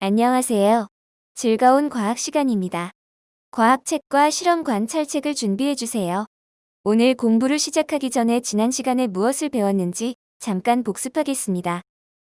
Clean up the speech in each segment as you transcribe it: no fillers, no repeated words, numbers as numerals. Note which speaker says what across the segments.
Speaker 1: 안녕하세요. 즐거운 과학 시간입니다. 과학책과 실험 관찰책을 준비해주세요. 오늘 공부를 시작하기 전에 지난 시간에 무엇을 배웠는지 잠깐 복습하겠습니다.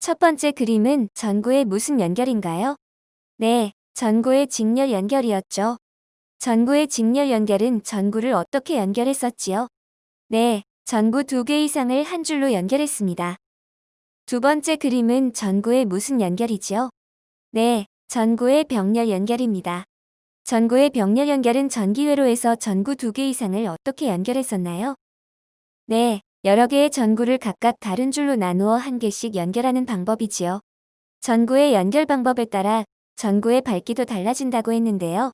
Speaker 1: 첫 번째 그림은 전구의 무슨 연결인가요? 네, 전구의 직렬 연결이었죠. 전구의 직렬 연결은 전구를 어떻게 연결했었지요? 네, 전구 두 개 이상을 한 줄로 연결했습니다. 두 번째 그림은 전구의 무슨 연결이지요? 네, 전구의 병렬 연결입니다. 전구의 병렬 연결은 전기회로에서 전구 두 개 이상을 어떻게 연결했었나요? 네, 여러 개의 전구를 각각 다른 줄로 나누어 한 개씩 연결하는 방법이지요. 전구의 연결 방법에 따라 전구의 밝기도 달라진다고 했는데요.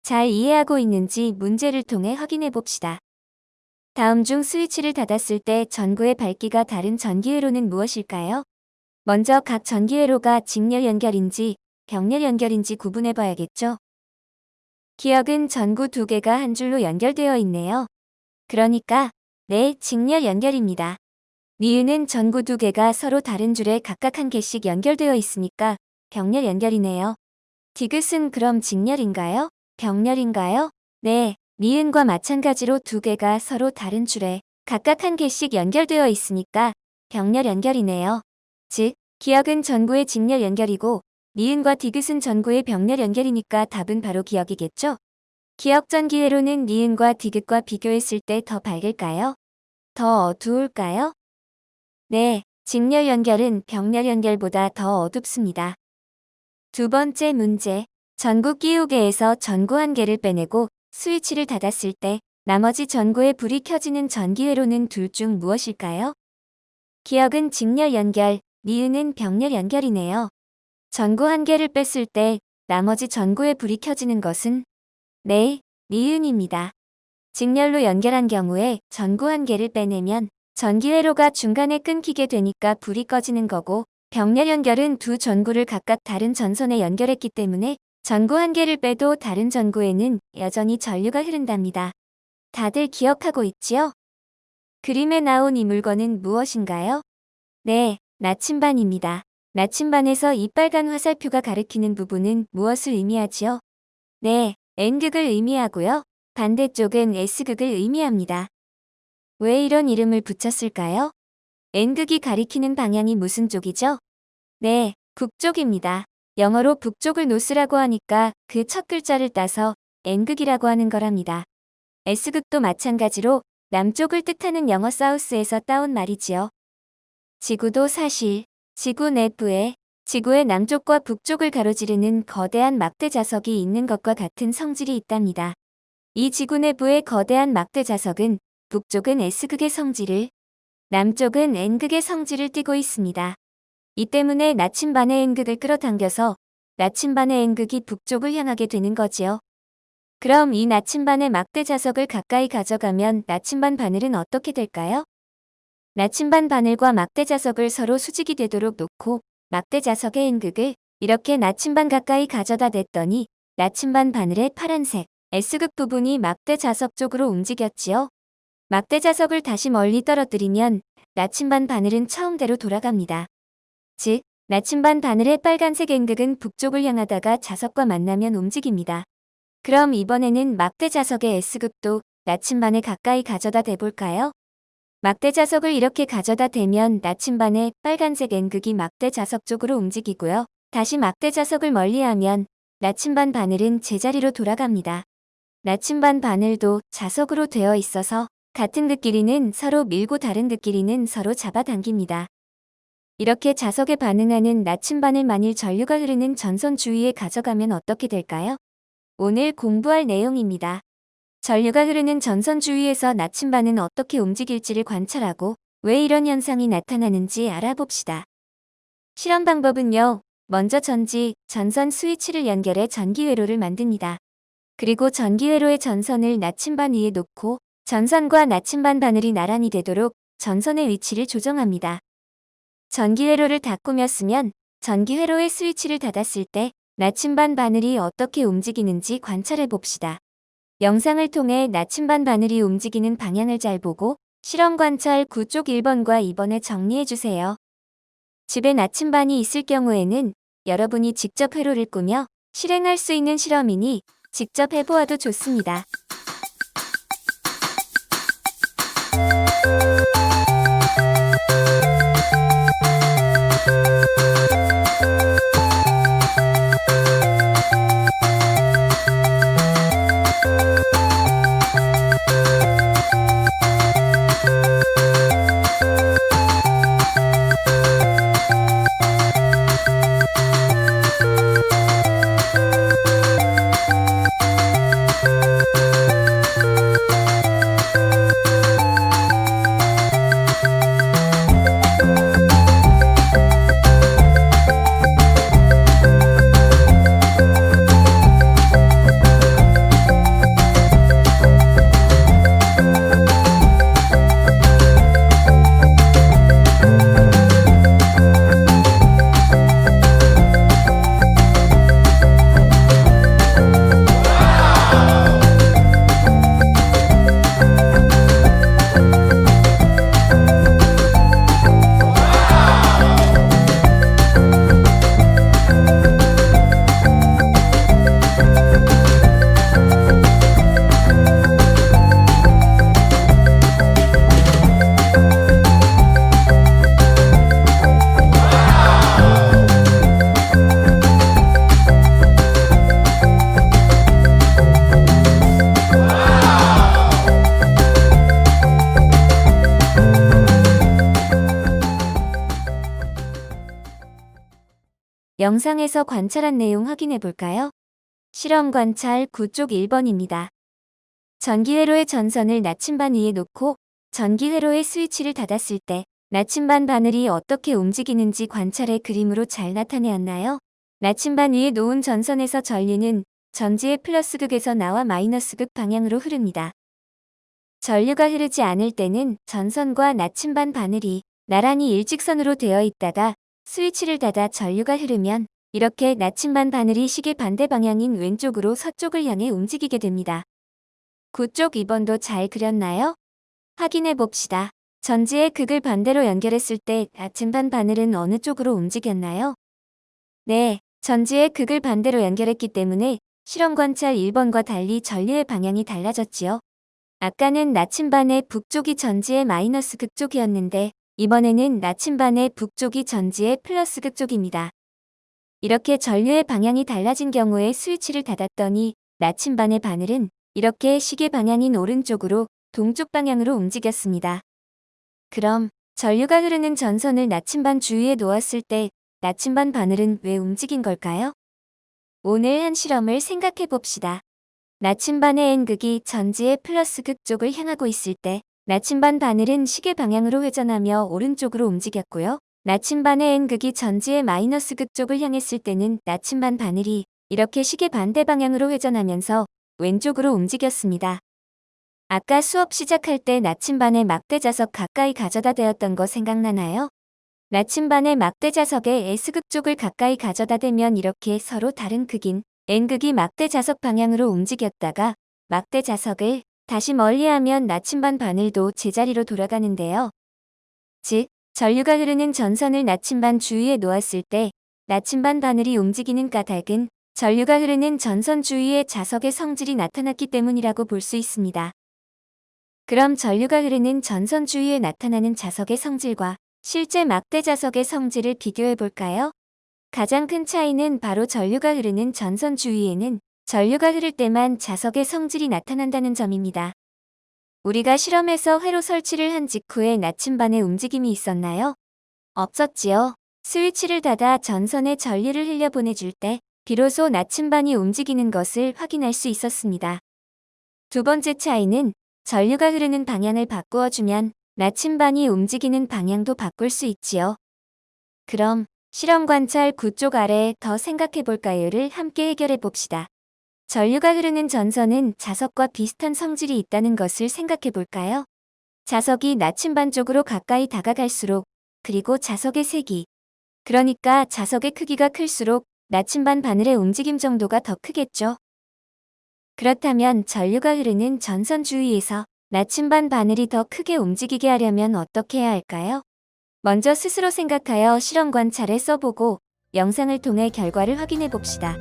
Speaker 1: 잘 이해하고 있는지 문제를 통해 확인해 봅시다. 다음 중 스위치를 닫았을 때 전구의 밝기가 다른 전기회로는 무엇일까요? 먼저 각 전기회로가 직렬 연결인지 병렬 연결인지 구분해 봐야겠죠? 기억은 전구 두 개가 한 줄로 연결되어 있네요. 그러니까 네, 직렬 연결입니다. 니은은 전구 두 개가 서로 다른 줄에 각각 한 개씩 연결되어 있으니까 병렬 연결이네요. 디귿은 그럼 직렬인가요? 병렬인가요? 네, 니은과 마찬가지로 두 개가 서로 다른 줄에 각각 한 개씩 연결되어 있으니까 병렬 연결이네요. 즉, 기억은 전구의 직렬 연결이고 니은과 디귿은 전구의 병렬 연결이니까 답은 바로 기억이겠죠? 기억 전기회로는 니은과 디귿과 비교했을 때 더 밝을까요? 더 어두울까요? 네, 직렬 연결은 병렬 연결보다 더 어둡습니다. 두 번째 문제, 전구 끼우개에서 전구 한 개를 빼내고 스위치를 닫았을 때 나머지 전구에 불이 켜지는 전기회로는 둘 중 무엇일까요? 기억은 직렬 연결, 니은은 병렬 연결이네요. 전구 한 개를 뺐을 때 나머지 전구에 불이 켜지는 것은 네, 니은입니다. 직렬로 연결한 경우에 전구 한 개를 빼내면 전기회로가 중간에 끊기게 되니까 불이 꺼지는 거고, 병렬 연결은 두 전구를 각각 다른 전선에 연결했기 때문에 전구 한 개를 빼도 다른 전구에는 여전히 전류가 흐른답니다. 다들 기억하고 있지요? 그림에 나온 이 물건은 무엇인가요? 네, 나침반입니다. 나침반에서 이 빨간 화살표가 가리키는 부분은 무엇을 의미하지요? 네, N극을 의미하고요. 반대쪽은 S극을 의미합니다. 왜 이런 이름을 붙였을까요? N극이 가리키는 방향이 무슨 쪽이죠? 네, 북쪽입니다. 영어로 북쪽을 노스라고 하니까 그 첫 글자를 따서 N극이라고 하는 거랍니다. S극도 마찬가지로 남쪽을 뜻하는 영어 사우스에서 따온 말이지요. 지구도 사실 지구 내부에 지구의 남쪽과 북쪽을 가로지르는 거대한 막대 자석이 있는 것과 같은 성질이 있답니다. 이 지구 내부의 거대한 막대 자석은 북쪽은 S극의 성질을, 남쪽은 N극의 성질을 띠고 있습니다. 이 때문에 나침반의 N극을 끌어당겨서 나침반의 N극이 북쪽을 향하게 되는 거지요. 그럼 이 나침반의 막대 자석을 가까이 가져가면 나침반 바늘은 어떻게 될까요? 나침반 바늘과 막대 자석을 서로 수직이 되도록 놓고 막대 자석의 N극을 이렇게 나침반 가까이 가져다 댔더니 나침반 바늘의 파란색 S극 부분이 막대 자석 쪽으로 움직였지요. 막대 자석을 다시 멀리 떨어뜨리면 나침반 바늘은 처음대로 돌아갑니다. 즉, 나침반 바늘의 빨간색 N극은 북쪽을 향하다가 자석과 만나면 움직입니다. 그럼 이번에는 막대 자석의 S극도 나침반에 가까이 가져다 대볼까요? 막대 자석을 이렇게 가져다 대면 나침반의 빨간색 N극이 막대 자석 쪽으로 움직이고요. 다시 막대 자석을 멀리하면 나침반 바늘은 제자리로 돌아갑니다. 나침반 바늘도 자석으로 되어 있어서 같은 극끼리는 서로 밀고 다른 극끼리는 서로 잡아당깁니다. 이렇게 자석에 반응하는 나침반을 만일 전류가 흐르는 전선 주위에 가져가면 어떻게 될까요? 오늘 공부할 내용입니다. 전류가 흐르는 전선 주위에서 나침반은 어떻게 움직일지를 관찰하고 왜 이런 현상이 나타나는지 알아봅시다. 실험 방법은요. 먼저 전선 스위치를 연결해 전기회로를 만듭니다. 그리고 전기회로의 전선을 나침반 위에 놓고 전선과 나침반 바늘이 나란히 되도록 전선의 위치를 조정합니다. 전기회로를 다 꾸몄으면 전기회로의 스위치를 닫았을 때 나침반 바늘이 어떻게 움직이는지 관찰해 봅시다. 영상을 통해 나침반 바늘이 움직이는 방향을 잘 보고 실험 관찰 9쪽 1번과 2번에 정리해 주세요. 집에 나침반이 있을 경우에는 여러분이 직접 회로를 꾸며 실행할 수 있는 실험이니 직접 해보아도 좋습니다. 영상에서 관찰한 내용 확인해 볼까요? 실험 관찰 9쪽 1번입니다. 전기회로의 전선을 나침반 위에 놓고 전기회로의 스위치를 닫았을 때 나침반 바늘이 어떻게 움직이는지 관찰해 그림으로 잘 나타내었나요? 나침반 위에 놓은 전선에서 전류는 전지의 플러스 극에서 나와 마이너스 극 방향으로 흐릅니다. 전류가 흐르지 않을 때는 전선과 나침반 바늘이 나란히 일직선으로 되어 있다가 스위치를 닫아 전류가 흐르면 이렇게 나침반 바늘이 시계 반대 방향인 왼쪽으로 서쪽을 향해 움직이게 됩니다. 9쪽 2번도 잘 그렸나요? 확인해 봅시다. 전지의 극을 반대로 연결했을 때 나침반 바늘은 어느 쪽으로 움직였나요? 네, 전지의 극을 반대로 연결했기 때문에 실험 관찰 1번과 달리 전류의 방향이 달라졌지요. 아까는 나침반의 북쪽이 전지의 마이너스 극쪽이었는데 이번에는 나침반의 북쪽이 전지의 플러스 극쪽입니다. 이렇게 전류의 방향이 달라진 경우에 스위치를 닫았더니 나침반의 바늘은 이렇게 시계 방향인 오른쪽으로 동쪽 방향으로 움직였습니다. 그럼 전류가 흐르는 전선을 나침반 주위에 놓았을 때 나침반 바늘은 왜 움직인 걸까요? 오늘 한 실험을 생각해 봅시다. 나침반의 N극이 전지의 플러스 극 쪽을 향하고 있을 때 나침반 바늘은 시계 방향으로 회전하며 오른쪽으로 움직였고요. 나침반의 N극이 전지의 마이너스 극 쪽을 향했을 때는 나침반 바늘이 이렇게 시계 반대 방향으로 회전하면서 왼쪽으로 움직였습니다. 아까 수업 시작할 때 나침반의 막대 자석 가까이 가져다 대었던 거 생각나나요? 나침반의 막대 자석의 S극 쪽을 가까이 가져다 대면 이렇게 서로 다른 극인 N극이 막대 자석 방향으로 움직였다가 막대 자석을 다시 멀리하면 나침반 바늘도 제자리로 돌아가는데요. 즉, 전류가 흐르는 전선을 나침반 주위에 놓았을 때 나침반 바늘이 움직이는 까닭은 전류가 흐르는 전선 주위에 자석의 성질이 나타났기 때문이라고 볼 수 있습니다. 그럼 전류가 흐르는 전선 주위에 나타나는 자석의 성질과 실제 막대 자석의 성질을 비교해 볼까요? 가장 큰 차이는 바로 전류가 흐르는 전선 주위에는 전류가 흐를 때만 자석의 성질이 나타난다는 점입니다. 우리가 실험에서 회로 설치를 한 직후에 나침반에 움직임이 있었나요? 없었지요. 스위치를 닫아 전선에 전류를 흘려보내줄 때 비로소 나침반이 움직이는 것을 확인할 수 있었습니다. 두 번째 차이는 전류가 흐르는 방향을 바꾸어 주면 나침반이 움직이는 방향도 바꿀 수 있지요. 그럼 실험 관찰 9쪽 아래 더 생각해 볼까요를 함께 해결해 봅시다. 전류가 흐르는 전선은 자석과 비슷한 성질이 있다는 것을 생각해 볼까요? 자석이 나침반 쪽으로 가까이 다가갈수록 그리고 자석의 색이 그러니까 자석의 크기가 클수록 나침반 바늘의 움직임 정도가 더 크겠죠. 그렇다면 전류가 흐르는 전선 주위에서 나침반 바늘이 더 크게 움직이게 하려면 어떻게 해야 할까요? 먼저 스스로 생각하여 실험 관찰에 써보고 영상을 통해 결과를 확인해 봅시다.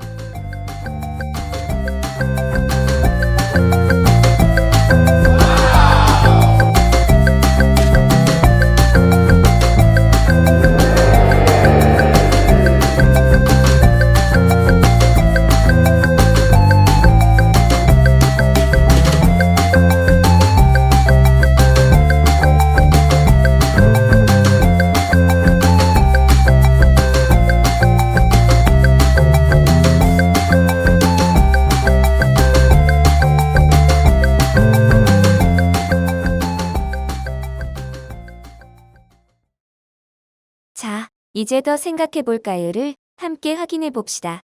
Speaker 1: 자, 이제 더 생각해 볼까요를 함께 확인해 봅시다.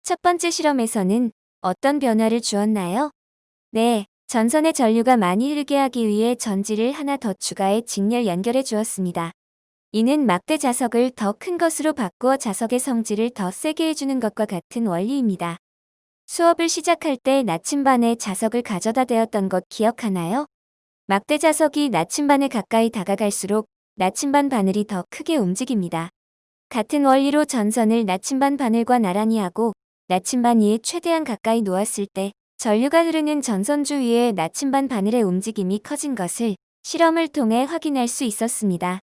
Speaker 1: 첫 번째 실험에서는 어떤 변화를 주었나요? 네, 전선의 전류가 많이 흐르게 하기 위해 전지를 하나 더 추가해 직렬 연결해 주었습니다. 이는 막대 자석을 더 큰 것으로 바꾸어 자석의 성질을 더 세게 해주는 것과 같은 원리입니다. 수업을 시작할 때 나침반에 자석을 가져다 대었던 것 기억하나요? 막대 자석이 나침반에 가까이 다가갈수록 나침반 바늘이 더 크게 움직입니다. 같은 원리로 전선을 나침반 바늘과 나란히 하고 나침반 위에 최대한 가까이 놓았을 때 전류가 흐르는 전선 주위에 나침반 바늘의 움직임이 커진 것을 실험을 통해 확인할 수 있었습니다.